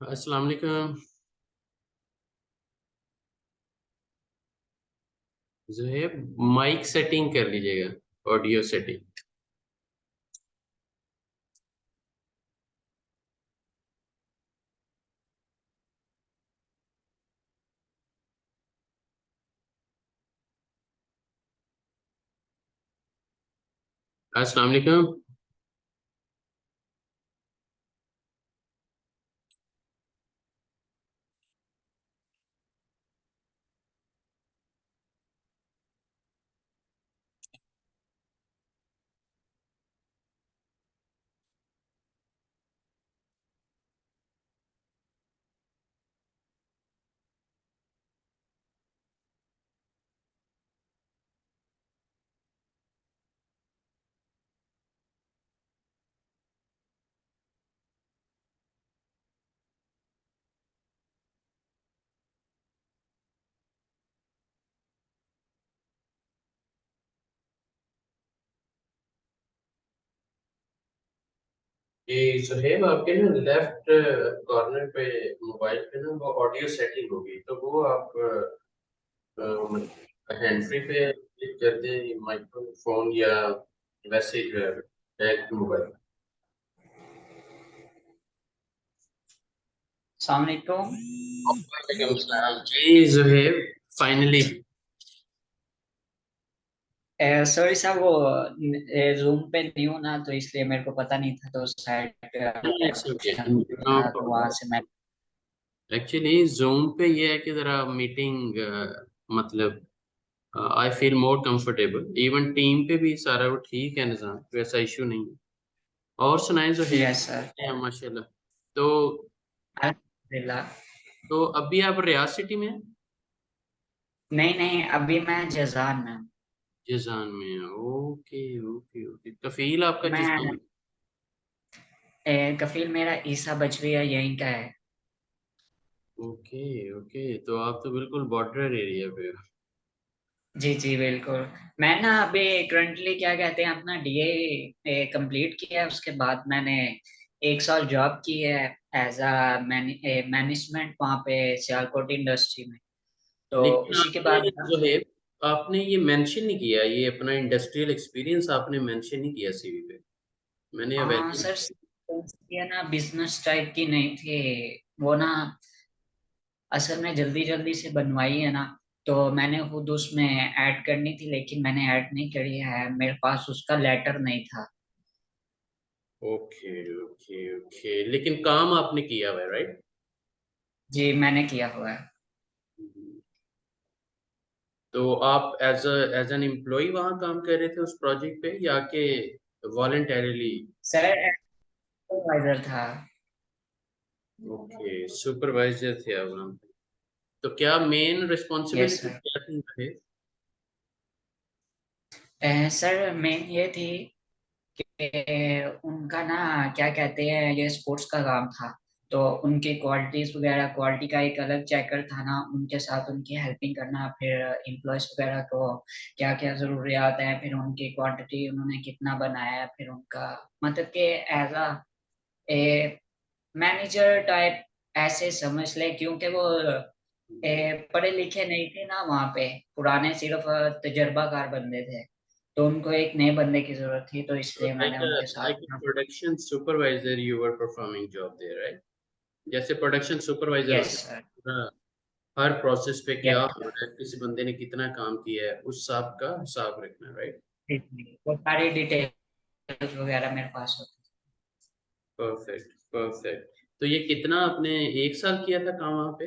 अस्सलाम वालेकुम। Zuhaib, mic setting कर लीजिएगा, ऑडियो सेटिंग। अस्सलाम वालेकुम। ये ज़ुहैब, आपके ना लेफ्ट कॉर्नर पे मोबाइल पे ना वो ऑडियो सेटिंग होगी, तो वो आप हैंड फ्री पे क्लिक कर दें, माइक्रोफोन या वैसे बैक मोबाइल। अस्सलामुअलैकुम। वालेकुम सलाम जी ज़ुहैब, फाइनली। सॉरी साहब, वो जूम पे न्यू ना, तो इसलिए मेरे को पता नहीं था, तो side it's okay, option no था तो वहां प्रॉब्लम। से मैं। एक्चुअली जूम पे ये है कि जरा मीटिंग मतलब I feel more comfortable. Even team पे भी सारा वो ठीक है, निज़ाम वैसा इशू नहीं है। और सुनाएं जो है। Yes sir. माशाल्लाह। तो अल्हम्दुलिल्लाह। अभी आप रियाज सिटी में हैं? नहीं नहीं, अभी मैं जजान में हूँ। जिजान में हैं। ओके ओके ओके, कफील आपका जिजान मैं में? कफील मेरा ईसा बजरिया यहीं का है। ओके ओके, तो आप तो बिल्कुल बॉर्डर एरिया पे हो। जी जी बिल्कुल। मैं ना अभी करंटली क्या कहते हैं अपना डीए कंप्लीट किया है, उसके बाद मैंने 1 साल जॉब की है एज अ मैनेजमेंट वहाँ पे सियालकोट इंडस्ट्री में। तो लेकिन उसी के आपने बाद जो है, आपने ये मेंशन नहीं किया, ये अपना इंडस्ट्रियल एक्सपीरियंस आपने मेंशन नहीं किया सीवी पे। मैंने हाँ अवेलेबल। सर, ये ना बिजनेस टाइप की नहीं थी वो ना, असल में जल्दी जल्दी से बनवाई है ना, तो मैंने खुद उसमें ऐड करनी थी, लेकिन मैंने ऐड नहीं करी है, मेरे पास उसका लेटर नहीं था। ओके ओके ओके, लेकिन काम आपने किया हुआ है, राइट? जी मैंने किया हुआ है। तो आप एज एन एम्प्लॉय वहाँ काम कर रहे थे उस प्रोजेक्ट पे, या कि वॉलेंटरीली? सर सुपरवाइजर था। ओके, सुपरवाइजर थे आप वहाँ पे। तो क्या मेन यस रिस्पॉन्सिबिलिटी सर। क्या थी रहे? सर मेन ये थी कि उनका ना क्या कहते हैं, ये स्पोर्ट्स का काम था, तो उनकी क्वालिटीज वगैरह, क्वालिटी का एक अलग चेकर था ना, उनके साथ उनकी हेल्पिंग करना, फिर एम्प्लॉयज वगैरह को क्या क्या जरूरियात हैं, फिर उनकी क्वांटिटी उन्होंने कितना बनाया है, फिर उनका मतलब कि as a a manager type ऐसे समझ ले, क्योंकि वो पढ़े लिखे नहीं थे ना वहाँ पे, पुराने सिर्फ तजर्बाकार बंदे थे, तो उनको एक नए बंदे की जरूरत थी, तो इसलिए मैंने उनके साथ like production supervisor you were performing job there, right? जैसे प्रोडक्शन सुपरवाइजर यस होता है, सर। पूरा हर प्रोसेस पे क्या यस हो रहा है, किसी बंदे ने कितना काम किया है, उस सब का हिसाब रखना, राइट? वो सारी डिटेल्स वगैरह मेरे पास होती परफेक्ट परफेक्ट। तो ये कितना आपने, 1 साल किया था काम वहाँ पे?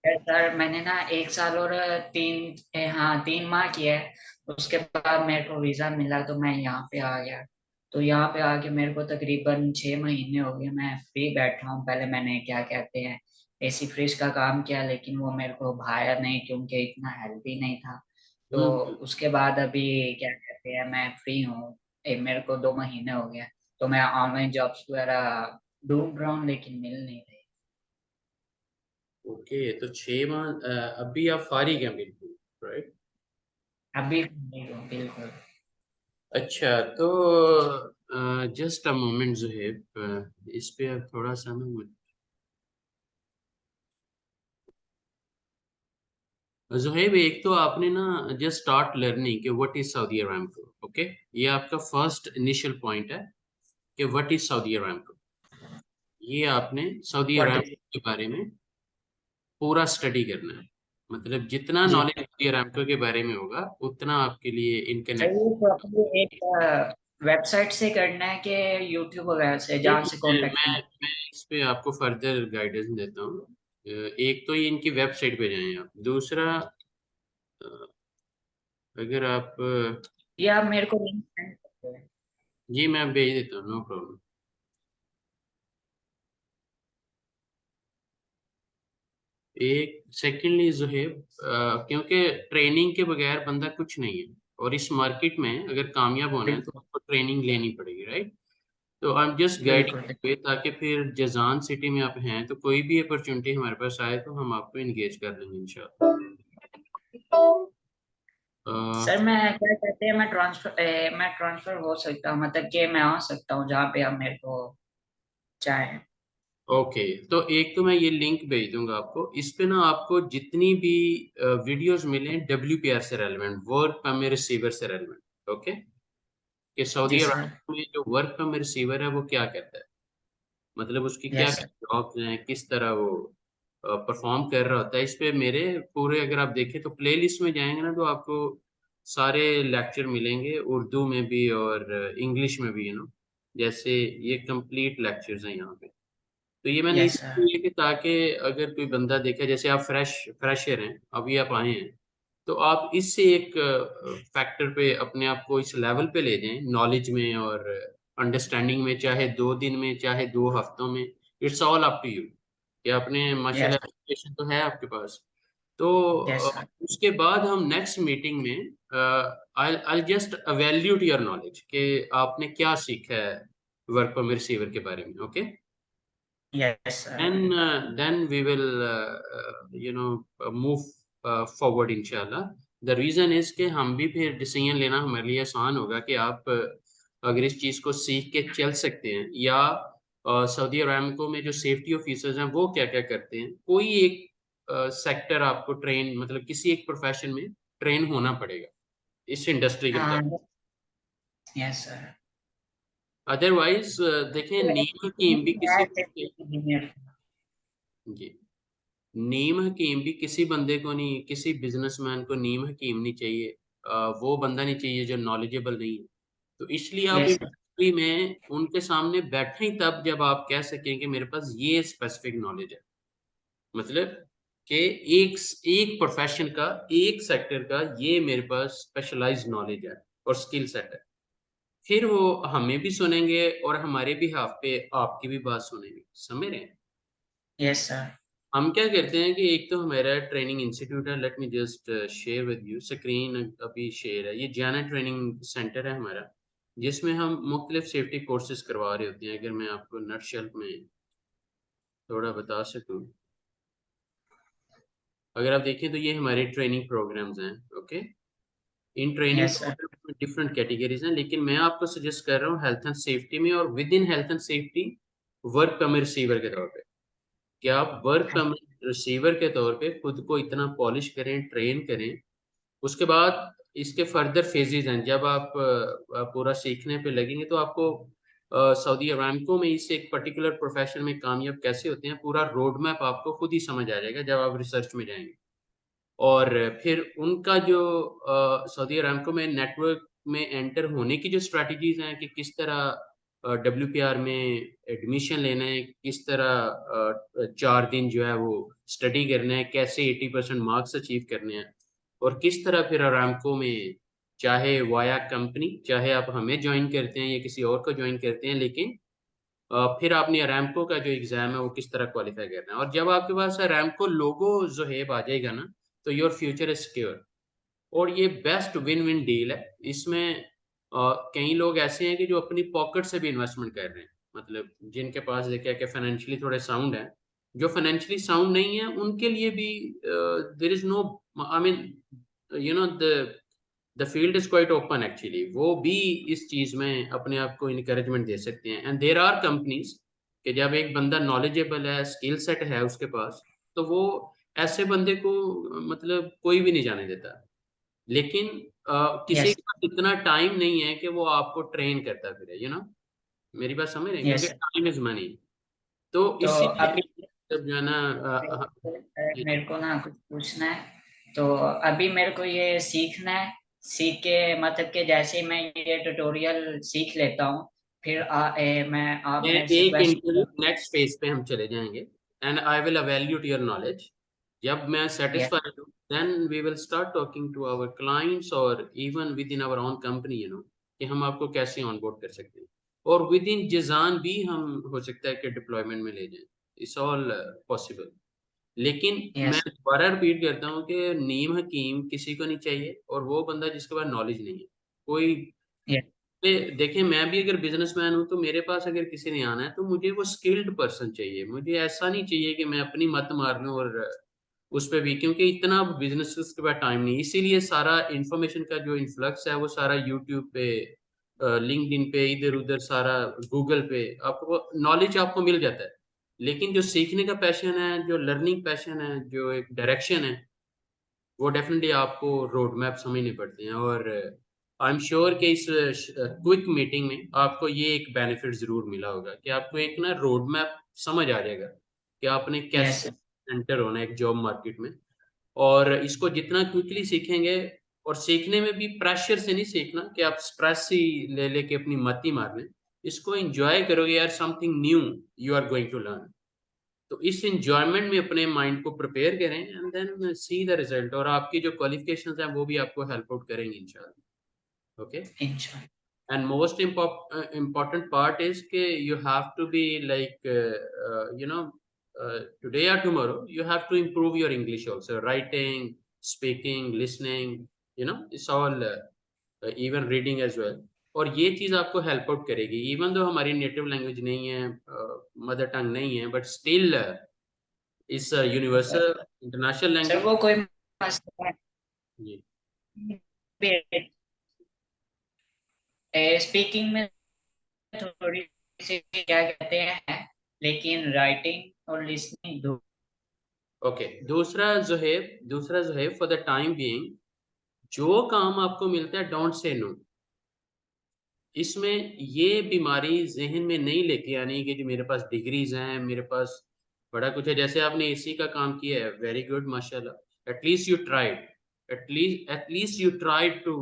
है सर। मैंने ना 1 साल और हाँ 3 माह किया है, उसके बाद मेरे को वीजा मिला, तो मैं यहाँ पे आ गया। तो यहाँ पे आके मेरे को तकरीबन 6 महीने हो गए, मैं फ्री बैठा हूँ। पहले मैंने क्या कहते हैं एसी फ्रिज का काम किया, लेकिन वो मेरे को भाया नहीं, क्योंकि इतना हेल्दी नहीं था। तो हम्म। उसके बाद अभी क्या कहते हैं मैं फ्री हूँ। मेरे को 2 महीने हो गए, तो मैं ऑनलाइन जॉब्स वगैरह ढूंढ रहा हूँ, लेकिन मिल नहीं रही। ओके, तो 6 माह अभी आप फारिग हैं बिल्कुल, राइट? अभी नहीं हूँ बिल्कुल। अच्छा, तो जस्ट अ मोमेंट जो है, इस पे आप थोड़ा सा ना जुहैब, एक तो आपने ना जस्ट स्टार्ट लर्निंग कि what is Saudi Aramco. Okay, ये आपका फर्स्ट इनिशियल पॉइंट है कि व्हाट इज सऊदी अरामको। ये आपने सऊदी व्हाट इज। अरामको के बारे में पूरा स्टडी करना है। मतलब जितना जी नॉलेज सऊदी अरामको के बारे में होगा उतना आपके लिए इनके सर, नेट। ये प्रॉपर्ली एक वेबसाइट से करना है कि यूट्यूब वगैरह से, जहाँ से कांटेक्ट मैं में। मैं इस पे आपको फर्दर गाइडेंस देता हूँ। एक तो ये इनकी वेबसाइट पे जाएं आप। दूसरा, अगर आप ये आप मेरे को लिंक सेंड करते हैं। जी मैं भेज देता हूँ, नो प्रॉब्लम। एक सेकेंडली जुहेब, क्योंकि ट्रेनिंग के बगैर बंदा कुछ नहीं है, और इस मार्केट में अगर कामयाब होना है तो बिल्कुल आपको ट्रेनिंग लेनी पड़ेगी, राइट। तो आई एम जस्ट बिल्कुल। गाइडिंग ताकि फिर जजान सिटी में आप हैं तो कोई भी अपॉर्चुनिटी हमारे पास आए तो हम आपको इंगेज कर लेंगे इंशाल्लाह। सर मैं क्या कहते हैं, मैं ट्रांसफर हो सकता हूँ, मतलब कि मैं आ सकता हूँ जहाँ पे आप मेरे को चाहें। ओके, तो एक तो मैं ये लिंक भेज दूंगा आपको। इस पे ना आपको जितनी भी वीडियोस मिले WPR से रेलेवेंट, वर्क परमिट रिसीवर से रेलेवेंट, ओके, कि जी सऊदी सर। अरब में जो वर्क परमिट रिसीवर है वो क्या करता है, मतलब उसकी क्या यस सर। जॉब्स हैं, किस तरह वो परफॉर्म कर रहा होता है। इस पे मेरे पूरे अगर आप देखें तो प्ले लिस्ट में जाएंगे ना तो आपको सारे लेक्चर मिलेंगे, उर्दू में भी और इंग्लिश में भी, जैसे ये कंप्लीट लेक्चर्स हैं यहाँ पे। तो ये मैंने यस सर। इसलिए कि ताकि अगर कोई बंदा देखे, जैसे आप फ्रेशर हैं, अभी आप आए हैं, तो आप इससे एक फैक्टर पे अपने आप को इस लेवल पे ले जाएं नॉलेज में और अंडरस्टैंडिंग में, चाहे 2 दिन में चाहे 2 हफ्तों में। It's all up to you कि आपने यस माशाल्लाह एजुकेशन तो है आपके पास। तो यस सर। उसके बाद हम नेक्स्ट मीटिंग में आई जस्ट अवेल्यूट योर नॉलेज कि आपने क्या सीखा है वर्क परमिट रिसीवर के बारे में। Okay, yes sir. then we will move forward इंशाल्लाह। the reason is कि हम भी फिर डिसीजन लेना हमारे लिए आसान होगा कि आप अगर इस चीज़ को सीख के चल सकते हैं, या सऊदी अरामको में जो सेफ्टी ऑफिसर्स हैं वो क्या क्या करते हैं। कोई एक सेक्टर आपको ट्रेन, मतलब किसी एक प्रोफेशन में ट्रेन होना पड़ेगा इस इंडस्ट्री के हाँ। मुताबिक। Yes sir. अदरवाइज देखें, नीम हकीम भी किसी इंजीनियर। जी, नीम हकीम भी किसी बंदे को नहीं, किसी बिजनेसमैन को नीम हकीम नहीं चाहिए। वो बंदा नहीं चाहिए जो नॉलेजेबल नहीं है। तो इसलिए आप यस सर। इंडस्ट्री में उनके सामने बैठे ही तब जब आप कह सकें कि मेरे पास ये स्पेसिफिक नॉलेज है, मतलब कि एक एक प्रोफेशन का, एक सेक्टर का ये मेरे पास स्पेशलाइज्ड नॉलेज है और स्किल सेट है। फिर वो हमें भी सुनेंगे और हमारे भी हाथ पे आपकी भी बात सुनेंगे, समझ रहे हैं। Yes sir. हम क्या करते हैं कि एक तो हमारा ट्रेनिंग इंस्टीट्यूट है। Let me just share with you, screen अभी शेयर है। ये जाना ट्रेनिंग सेंटर है हमारा, जिसमें हम मुख्तलिफ सेफ्टी कोर्सेज करवा रहे होते हैं। अगर मैं आपको नटशेल में थोड़ा बता सकूं, अगर आप देखें तो ये हमारे ट्रेनिंग प्रोग्राम्स हैं। Okay, in training yes sir. Programme में डिफरेंट कैटेगरीज हैं, लेकिन मैं आपको सजेस्ट कर रहा हूँ हेल्थ एंड सेफ्टी में, और with in health and safety work permit receiver के तौर पे कि आप वर्क परमिट रिसीवर के तौर पे खुद को इतना पॉलिश करें, ट्रेन करें। उसके बाद इसके फर्दर फेजेस हैं। जब आप पूरा सीखने पे लगेंगे तो आपको सऊदी अरामको में इस एक पर्टिकुलर प्रोफेशन में कामयाब कैसे होते हैं पूरा रोड मैप आपको खुद ही समझ आ जाएगा जब आप रिसर्च में जाएंगे। और फिर उनका जो सऊदी अरामको में नेटवर्क में एंटर होने की जो स्ट्रेटजीज हैं कि किस तरह WPR में एडमिशन लेना है, किस तरह 4 दिन जो है वो स्टडी करना है, कैसे 80% मार्क्स अचीव करने हैं, और किस तरह फिर अरामको में, चाहे वाया कंपनी, चाहे आप हमें ज्वाइन करते हैं या किसी और को ज्वाइन करते हैं, लेकिन फिर आपने अरामको का जो एग्जाम है वो किस तरह क्वालिफाई करना है। और जब आपके पास अरामको लोगो जोहेब आ जाएगा ना, तो योर फ्यूचर इज सिक्योर। और ये बेस्ट विन विन डील है। इसमें कई लोग ऐसे हैं कि जो अपनी पॉकेट से भी इन्वेस्टमेंट कर रहे हैं, मतलब जिनके पास देखा कि फाइनेंशियली थोड़े साउंड है। जो फाइनेंशियली साउंड नहीं है उनके लिए भी there is no, I mean the field is quite open actually. वो भी इस चीज में अपने आप को इनकरेजमेंट दे सकते हैं। एंड देर आर कंपनीज कि जब एक बंदा नॉलेजेबल है, स्किल सेट है उसके पास, तो वो ऐसे बंदे को मतलब कोई भी नहीं जाने देता। लेकिन किसी यस के पास इतना टाइम नहीं है कि वो आपको ट्रेन करता फिरे, मेरी बात समझ रहे हैं, क्योंकि यस। Time is money. तो तो इसीलिए अभी जब जो है ना जी मेरे को ना कुछ पूछना है। तो अभी मेरे को ये सीखना है। सीख के मतलब कि जैसे ही मैं ये ट्यूटोरियल सीख लेता हूँ, फिर आप मैं मेरे से एक इंटरव्यू क्वेश्चन। नेक्स्ट फेज पे हम चले जाएंगे, and I will evaluate your knowledge. जब मैं यस सेटिस्फाइड हूँ, then we will start talking to our clients और even within our own company, कि हम आपको कैसे ऑनबोर्ड कर सकते हैं। और विद इन जिजान भी हम हो सकता है कि डिप्लॉयमेंट में ले जाएं। It's all possible. लेकिन मैं यस दोबारा रिपीट करता हूँ कि नीम हकीम किसी को नहीं चाहिए, और वो बंदा जिसके पास नॉलेज नहीं है कोई। यस देखिए, मैं भी अगर बिजनेसमैन हूँ, तो मेरे पास अगर किसी ने आना है तो मुझे वो स्किल्ड पर्सन चाहिए। मुझे ऐसा नहीं चाहिए कि मैं अपनी मत मार लूँ और उस पे भी, क्योंकि इतना बिजनेस के पास टाइम नहीं। इसीलिए सारा इंफॉर्मेशन का जो इन्फ्लक्स है वो सारा यूट्यूब पे, लिंक्डइन पे, इधर उधर सारा गूगल पे आपको नॉलेज आपको मिल जाता है। लेकिन जो सीखने का पैशन है, जो लर्निंग पैशन है, जो एक डायरेक्शन है, वो डेफिनेटली आपको रोड मैप समझने पड़ते हैं। और आई एम श्योर कि इस क्विक मीटिंग में आपको ये एक बेनिफिट जरूर मिला होगा कि आपको एक ना रोड मैप समझ आ जाएगा कि आपने यस कैसे एंटर होना है एक जॉब मार्केट में। और इसको जितना क्विकली सीखेंगे, और सीखने में भी प्रेशर से नहीं सीखना कि आप स्ट्रेस ही ले लेके अपनी मत ही मार लें। इसको एंजॉय करोगे यार, something new you are going to learn. तो इस एंजॉयमेंट में अपने माइंड को प्रिपेयर करें, and then see the result. और आपकी जो क्वालिफिकेशंस हैं वो भी आपको हेल्प आउट करेंगे इंशाल्लाह। ओके। इंशाल्लाह। And most important part is कि you have to be like today or tomorrow you have to improve your English also, writing, speaking, listening, it's all even reading as well। और ये चीज़ आपको help out करेगी, even though हमारी native language नहीं है, mother tongue नहीं है, but still इस यूनिवर्सल इंटरनेशनल सर लैंग्वेज। वो कोई मसला जी। नहीं। स्पीकिंग में थोड़ी सी क्या कहते हैं, लेकिन राइटिंग और लिसनिंग दो। ओके। दूसरा जो है फॉर द टाइम बीइंग, जो काम आपको मिलता है डोंट से नो। इसमें ये बीमारी जहन में नहीं लेके आनी कि जो मेरे पास डिग्रीज हैं, मेरे पास बड़ा कुछ है। जैसे आपने एसी का काम किया है, वेरी गुड, माशाल्लाह। At least you tried, at least you tried to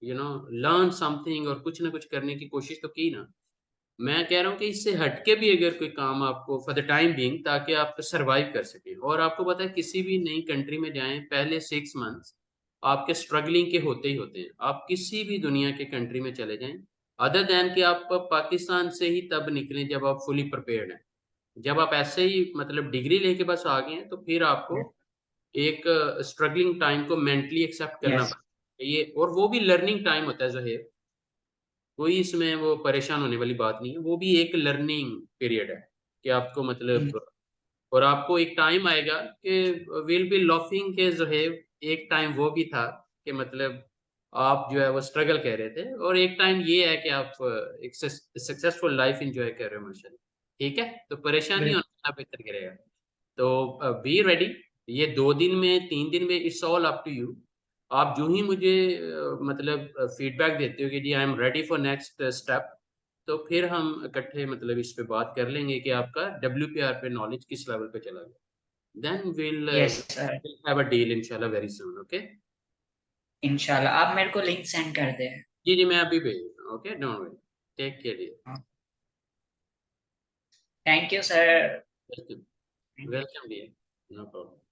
learn something, और कुछ ना कुछ करने की कोशिश तो की ना। मैं कह रहा हूँ कि इससे हटके भी अगर कोई काम आपको फॉर द टाइम बीइंग, ताकि आप सरवाइव कर सकें। और आपको पता है, किसी भी नई कंट्री में जाएं, पहले 6 मंथ्स आपके स्ट्रगलिंग के होते ही होते हैं। आप किसी भी दुनिया के कंट्री में चले जाएं, अदर देन कि आप पाकिस्तान से ही तब निकलें जब आप फुली प्रिपेयर्ड हैं। जब आप ऐसे ही मतलब डिग्री लेके बस आ गए हैं, तो फिर आपको एक स्ट्रगलिंग टाइम को मेंटली एक्सेप्ट करना यस पड़ता है। ये और वो भी लर्निंग टाइम होता है ज़ोहेब। कोई इसमें वो परेशान होने वाली बात नहीं है, वो भी एक लर्निंग पीरियड है कि आपको मतलब। और आपको एक टाइम आएगा कि विल बी लॉफिंग के जो है। एक टाइम वो भी था कि मतलब आप जो है वो स्ट्रगल कर रहे थे, और एक टाइम ये है कि आप एक सक्सेसफुल लाइफ एंजॉय कर रहे हो माशाल्लाह। ठीक है, तो परेशान नहीं होना, बेहतर करेगा। तो बी रेडी। ये 2 दिन में, 3 दिन में, it's all up to you. आप जो ही मुझे मतलब फीडबैक देते हो कि जी I am ready for next step, तो फिर हम इकट्ठे मतलब इस पे बात कर लेंगे कि आपका WPR पे नॉलेज किस लेवल पे चला गया। Then will yes sir. Have a deal इंशाल्लाह वेरी सून। ओके। इंशाल्लाह आप मेरे को लिंक सेंड कर दे। जी जी, मैं अभी भेज रहा हूँ। Okay, don't worry. Take care dear. Thank you sir. Welcome dear. No problem.